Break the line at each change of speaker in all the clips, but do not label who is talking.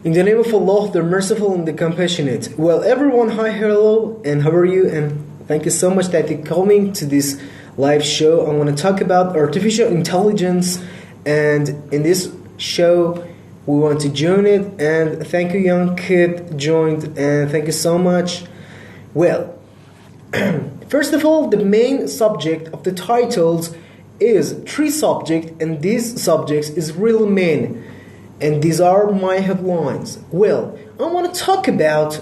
In the name of Allah, the Merciful and the Compassionate. Well, everyone, hi, hello, and how are you? And thank you so much that you're coming to this live show. I want to talk about artificial intelligence, and in this show, we want to join it. And thank you, young kid, joined, and thank you so much. Well, first of all, the main subject of the titles is three subjects, and these subjects is real main. And these are my headlines. Well, I want to talk about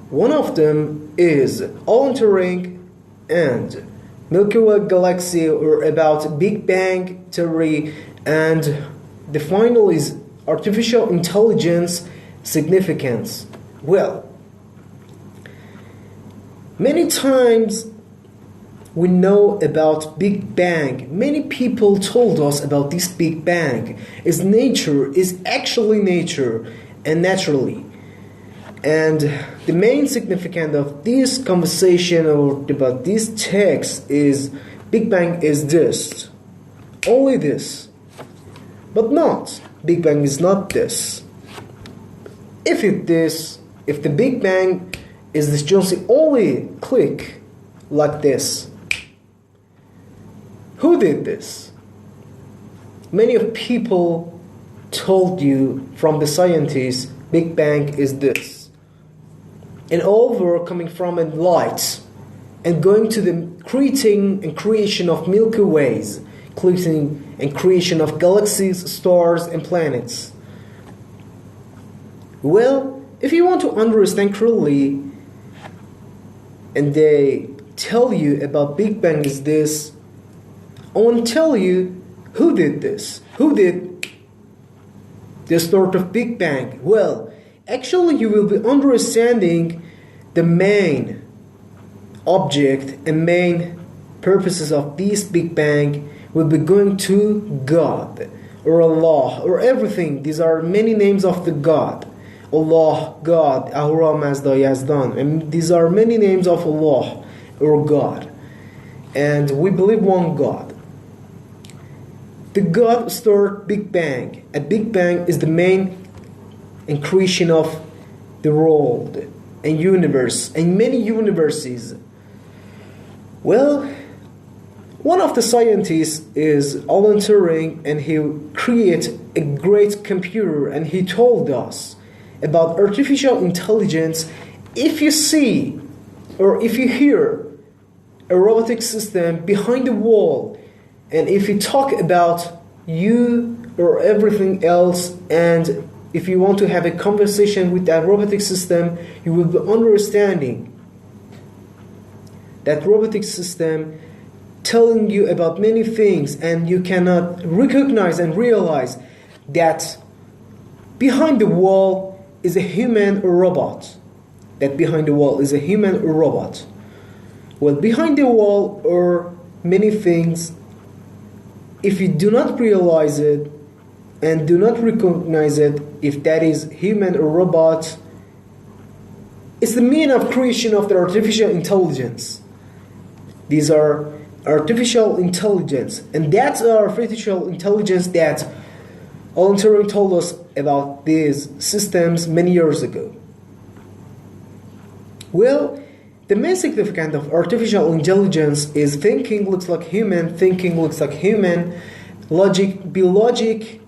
one of them is altering and Milky Way galaxy, or about Big Bang theory, and the final is artificial intelligence significance. Well, many times we know about Big Bang. Many people told us about this Big Bang. Is actually nature and naturally. And the main significance of this conversation or about this text is Big Bang is this. Only this. But not. Big Bang is not this. If the Big Bang is this just only click like this. Who did this? Many of people told you from the scientists, Big Bang is this. And all were coming from a light and going to the creating and creation of Milky Ways, creating and creation of galaxies, stars, and planets. Well, if you want to understand clearly, and they tell you about Big Bang is this, I want to tell you who did this. Who did the start of Big Bang? Well, actually you will be understanding the main object and main purposes of this Big Bang will be going to God or Allah or everything. These are many names of the God. Allah, God, Ahura Mazda Yazdan. And these are many names of Allah or God. And we believe one God. The God started Big Bang. A Big Bang is the main creation of the world and universe and many universes. Well, one of the scientists is Alan Turing, and he created a great computer, and he told us about artificial intelligence. If you see or if you hear a robotic system behind the wall, and if you talk about you or everything else, and if you want to have a conversation with that robotic system, you will be understanding that robotic system telling you about many things, and you cannot recognize and realize that behind the wall is a human or robot. That behind the wall is a human or robot. Well, behind the wall are many things. If you do not realize it and do not recognize it, if that is human or robot, it's the mean of creation of the artificial intelligence. These are artificial intelligence, and that's our artificial intelligence that Alan Turing told us about these systems many years ago. Well, the main significance of artificial intelligence is thinking looks like human, logic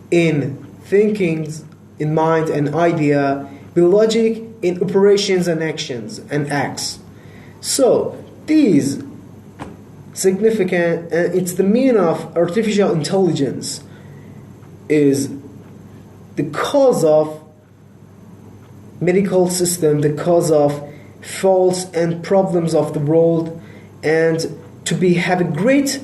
in thinkings, in mind and idea, be logic in operations and actions and acts. So these significant, and it's the meaning of artificial intelligence is the cause of medical system, the cause of faults and problems of the world, and to have a great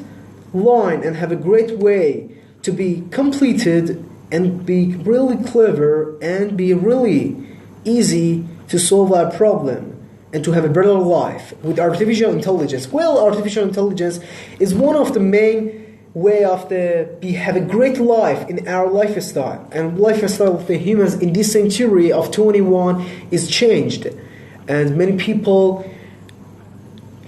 line and have a great way to be completed and be really clever and be really easy to solve our problem and to have a better life with artificial intelligence. Well, artificial intelligence is one of the main way of have a great life in our lifestyle, and lifestyle of the humans in this century of 21 is changed, and many people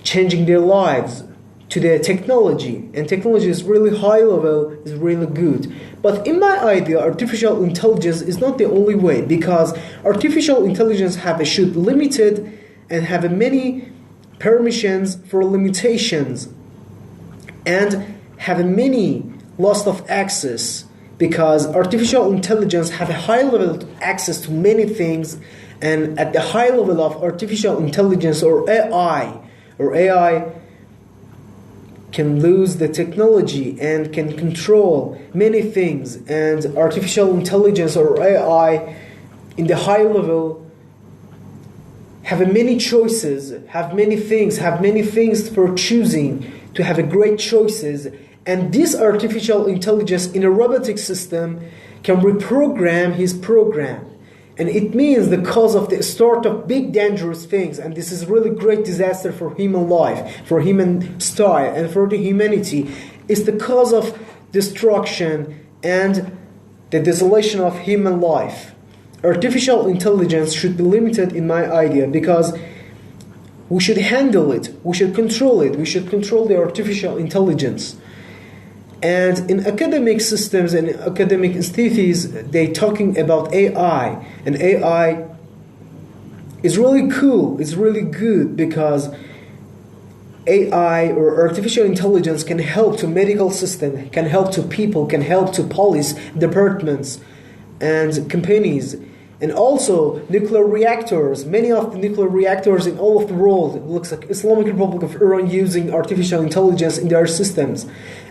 changing their lives to the technology, and technology is really high level, is really good. But in my idea, artificial intelligence is not the only way, because artificial intelligence should be limited and have many permissions for limitations and have many loss of access, because artificial intelligence have a high level of access to many things, and at the high level of artificial intelligence or AI can lose the technology and can control many things, and artificial intelligence or AI in the high level have many choices, have many things for choosing, to have a great choices. And this artificial intelligence in a robotic system can reprogram his program. And it means the cause of the start of big dangerous things. And this is really great disaster for human life, for human style, and for the humanity. It's the cause of destruction and the desolation of human life. Artificial intelligence should be limited in my idea, because we should handle it, we should control it, we should control the artificial intelligence. And in academic systems and academic institutes, they talking about AI, and AI is really cool, it's really good, because AI or artificial intelligence can help to medical system, can help to people, can help to police departments and companies, and also nuclear reactors. Many of the nuclear reactors in all of the world, it looks like Islamic Republic of Iran using artificial intelligence in their systems.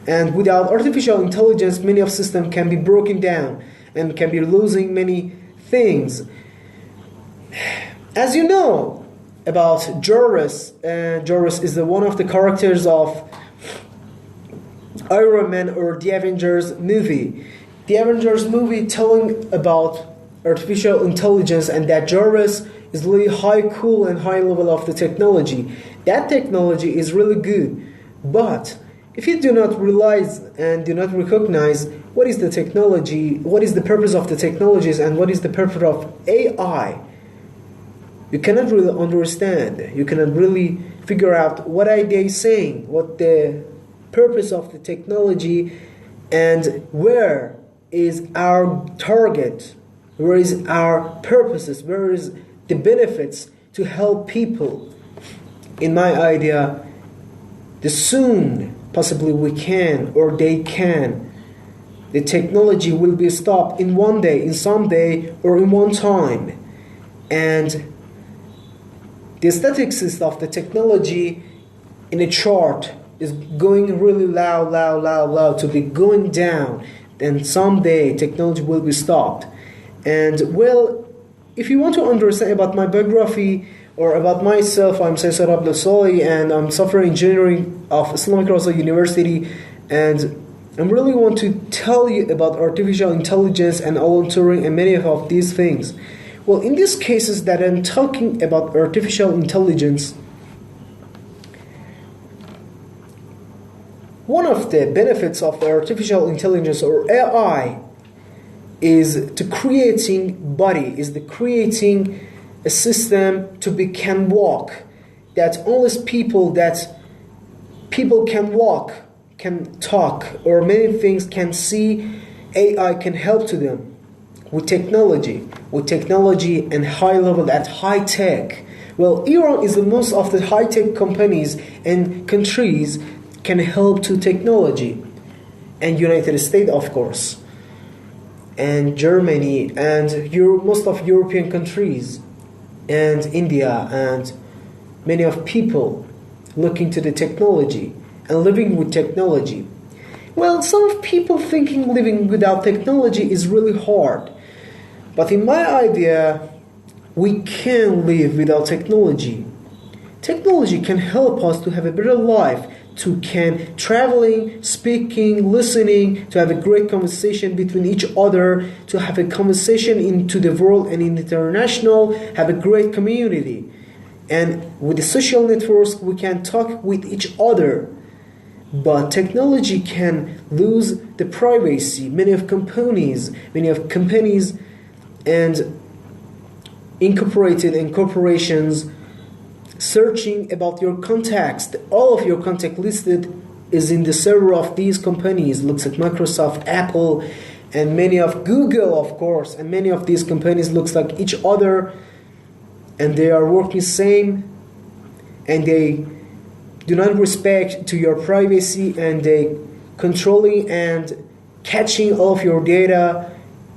And without artificial intelligence, many of systems can be broken down and can be losing many things. As you know about Joris, Joris is one of the characters of Iron Man or the Avengers movie. The Avengers movie telling about artificial intelligence, and that Joris is really high cool and high level of the technology. That technology is really good, but if you do not realize and do not recognize what is the technology, what is the purpose of the technologies, and what is the purpose of AI, you cannot really understand. You cannot really figure out what are they saying, what the purpose of the technology, and where is our target, where is our purposes, where is the benefits to help people. In my idea, the soon possibly we can or they can, the technology will be stopped in one day, in some day, or in one time. And the statistics of the technology in a chart is going really loud to be going down. Then someday technology will be stopped. And well, if you want to understand about my biography or about myself, I'm Seyed Abdosalehi, and I'm software engineering of Islamic University, and I really want to tell you about artificial intelligence and Alan Turing and many of these things. Well, in these cases that I'm talking about artificial intelligence, one of the benefits of the artificial intelligence or AI is to creating creating a system to be can walk, that only people can walk, can talk, or many things can see. AI can help to them with technology and high level at high tech. Well, Iran is the most of the high tech companies and countries can help to technology, and United States, of course, and Germany, and most of European countries, and India, and many of people looking to the technology and living with technology. Well, some people thinking living without technology is really hard, but in my idea, we can live without technology. Technology can help us to have a better life, to can traveling, speaking, listening, to have a great conversation between each other, to have a conversation into the world and in international, have a great community. And with the social networks, we can talk with each other. But technology can lose the privacy. Many of companies and incorporated and corporations searching about your contacts. All of your contact listed is in the server of these companies. Looks at Microsoft, Apple, and many of Google, of course, and many of these companies looks like each other, and they are working same, and they do not respect to your privacy, and they controlling and catching all of your data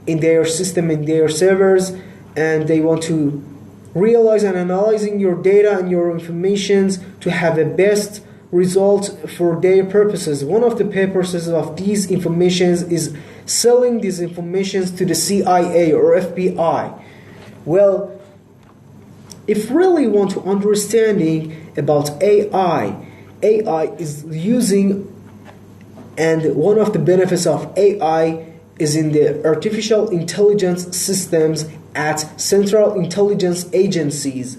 in their system, in their servers, and they want to realize and analyzing your data and your informations to have the best result for their purposes. One of the purposes of these informations is selling these informations to the CIA or FBI. Well, if really want to understanding about AI is using, and one of the benefits of AI is in the artificial intelligence systems at Central Intelligence Agencies,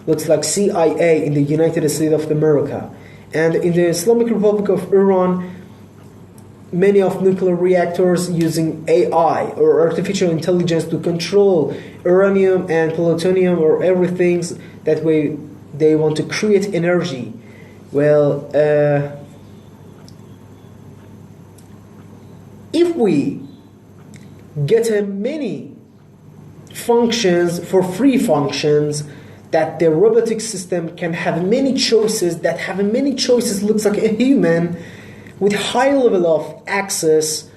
looks like CIA in the United States of America. And in the Islamic Republic of Iran, many of nuclear reactors using AI or artificial intelligence to control uranium and plutonium or everything that way they want to create energy. Well, if we get many functions for free functions, that the robotic system can have many choices, that have many choices looks like a human with high level of access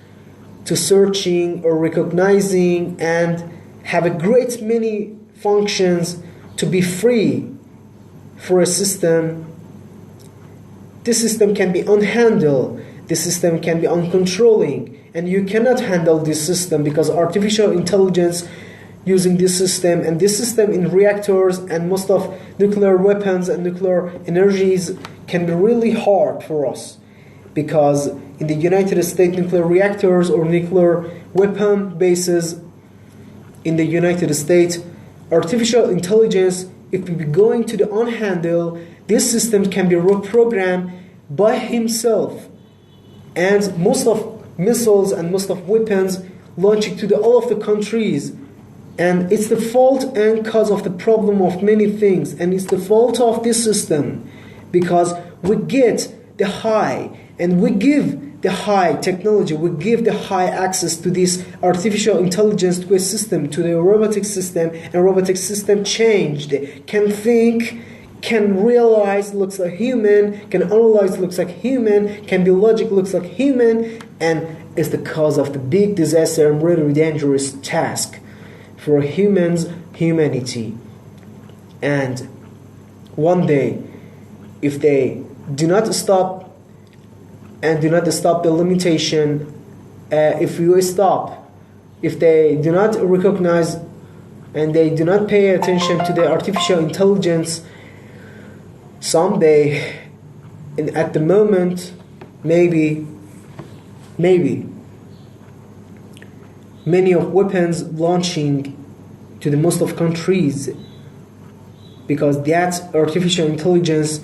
to searching or recognizing, and have a great many functions to be free for a system. This system can be unhandled, the system can be uncontrolling, and you cannot handle this system because artificial intelligence using this system, and this system in reactors and most of nuclear weapons and nuclear energies can be really hard for us, because in the United States nuclear reactors or nuclear weapon bases in the United States, artificial intelligence, if we be going to the unhandle, this system can be reprogrammed by himself, and most of missiles and most of weapons launching to all of the countries. And it's the fault and cause of the problem of many things, and it's the fault of this system, because we get the high and we give the high technology, we give the high access to this artificial intelligence to a system, to the robotic system, and robotic system changed, can think, can realize, looks like human, can analyze, looks like human, can be logic, looks like human, and is the cause of the big disaster and really dangerous task for humanity. And one day, if they do not stop and do not stop the limitation, if they do not recognize and they do not pay attention to the artificial intelligence, someday, and at the moment, maybe many of weapons launching to the most of countries, because that artificial intelligence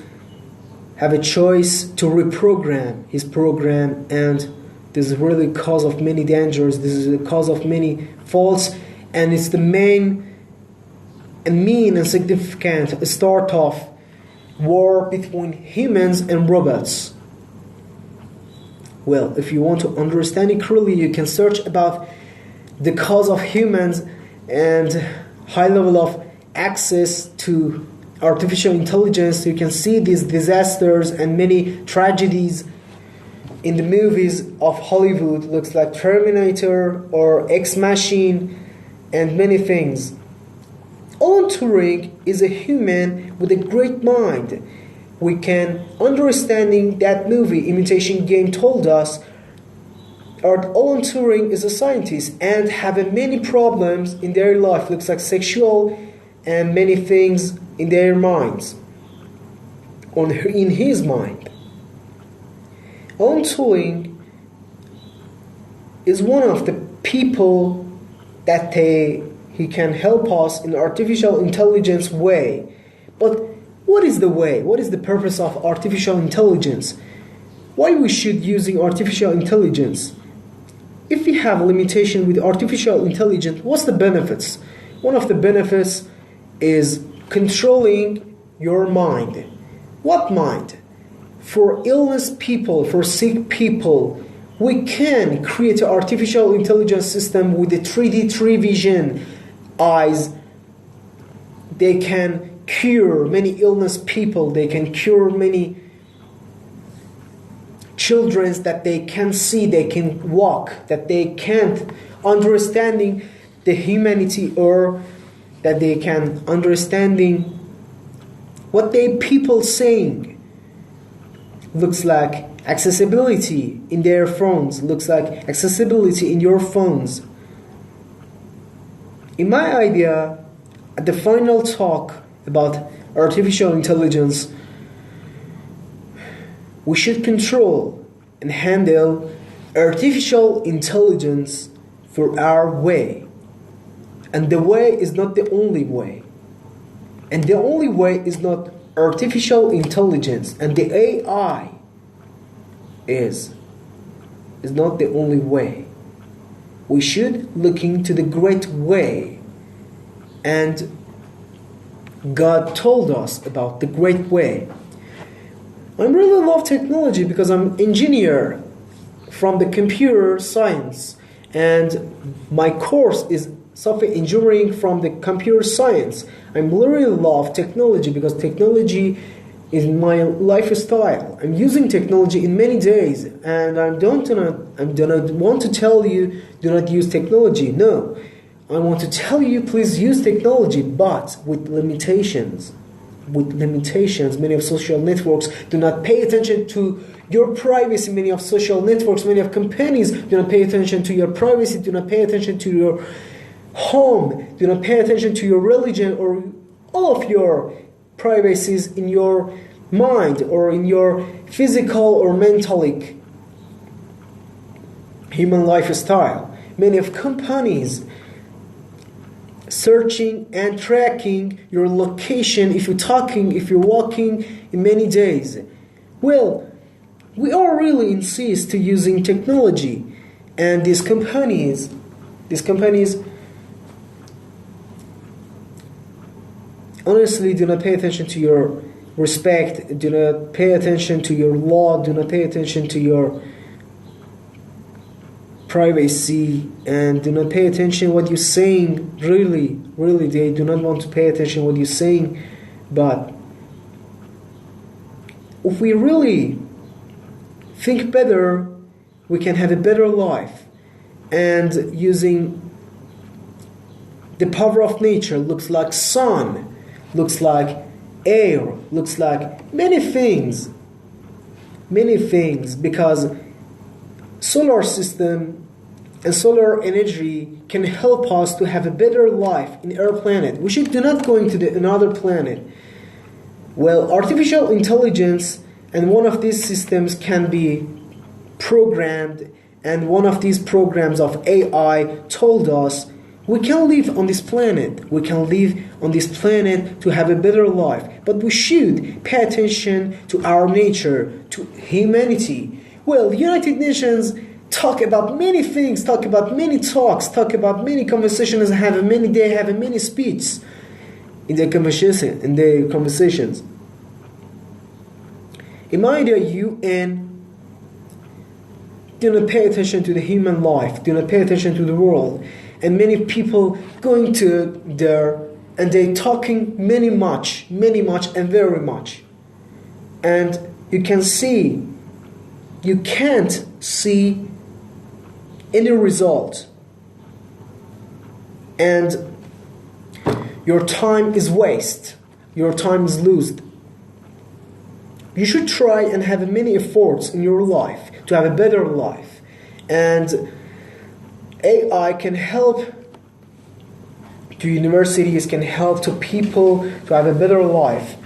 have a choice to reprogram his program, and this is really cause of many dangers, this is the cause of many faults, and it's the main and mean and significant start of war between humans and robots. Well, if you want to understand it clearly, you can search about the cause of humans and high level of access to artificial intelligence. You can see these disasters and many tragedies in the movies of Hollywood, looks like Terminator or Ex Machine and many things. Alan Turing is a human with a great mind. We can understanding that movie Imitation Game told us Alan Turing is a scientist and have many problems in their life, looks like sexual and many things in their minds, in his mind. Alan Turing is one of the people that he can help us in artificial intelligence way. But what is the way? What is the purpose of artificial intelligence? Why we should using artificial intelligence? If we have limitation with artificial intelligence, what's the benefits? One of the benefits is controlling your mind. What mind? For illness people, for sick people, We can create an artificial intelligence system with a 3D 3 vision eyes. They can cure many illness people. They can cure many children that they can see, they can walk, that they can't understanding the humanity, or that they can understanding what they people saying. Looks like accessibility in their phones, looks like accessibility in your phones. In my idea, at the final talk about artificial intelligence, we should control and handle artificial intelligence for our way. And the way is not the only way. And the only way is not artificial intelligence. And the AI is not the only way. We should look into the great way. And God told us about the great way. I really love technology because I'm an engineer from the computer science, and my course is software engineering from the computer science. I really love technology because technology is my lifestyle. I'm using technology in many days, and I do not want to tell you do not use technology. No, I want to tell you please use technology, but with limitations. Many of social networks do not pay attention to your privacy. Many of social networks, many of companies do not pay attention to your privacy, do not pay attention to your home, do not pay attention to your religion, or all of your privacies in your mind or in your physical or mentally human lifestyle. Many of companies searching and tracking your location if you're walking in many days. Well, we are really insist to using technology, and these companies honestly do not pay attention to your respect, do not pay attention to your law, do not pay attention to your privacy, and do not pay attention what you're saying. Really they do not want to pay attention what you're saying. But if we really think better, we can have a better life. And using the power of nature, looks like sun, looks like air, looks like many things, because solar system and solar energy can help us to have a better life in our planet. We should do not go into another planet. Well, artificial intelligence and one of these systems can be programmed, and one of these programs of AI told us we can live on this planet. We can live on this planet to have a better life. But we should pay attention to our nature, to humanity. Well, United Nations talk about many things, talk about many talks, talk about many conversations, they have many speeches in their conversations. In my idea, UN do not pay attention to the human life, do not pay attention to the world. And many people going to there and they talking many much and very much. And you can't see any result. And your time is waste. Your time is lost. You should try and have many efforts in your life to have a better life. And AI can help to universities, can help to people to have a better life.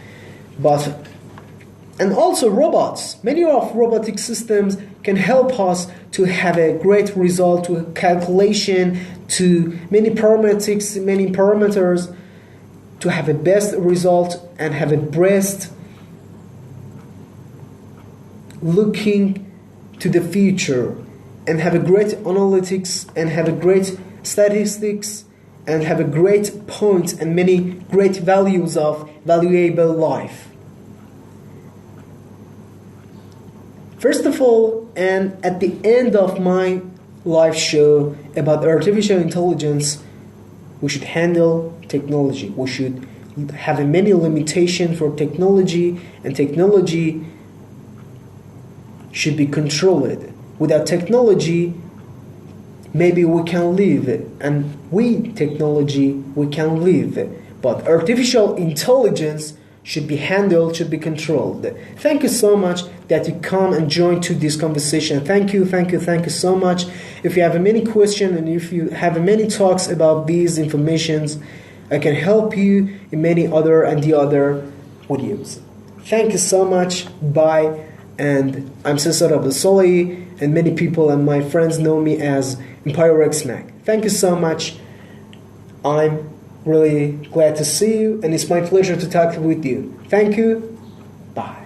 And also robots. Many of robotic systems can help us to have a great result, to calculation, to many parameters, to have a best result and have a best looking to the future, and have a great analytics, and have a great statistics, and have a great points and many great values of valuable life. First of all, and at the end of my live show about artificial intelligence, we should handle technology. We should have a many limitation for technology, and technology should be controlled. Without technology, maybe we can live, and with technology we can live. But artificial intelligence should be handled, should be controlled. Thank you so much that you come and join to this conversation. Thank you so much. If you have many questions and if you have many talks about these informations, I can help you in many other and the other videos. Thank you so much. Bye. And I'm Seyed Abdosalehi, and many people and my friends know me as Empire X Mac. Thank you so much. I'm really glad to see you, and it's my pleasure to talk with you. Thank you. Bye.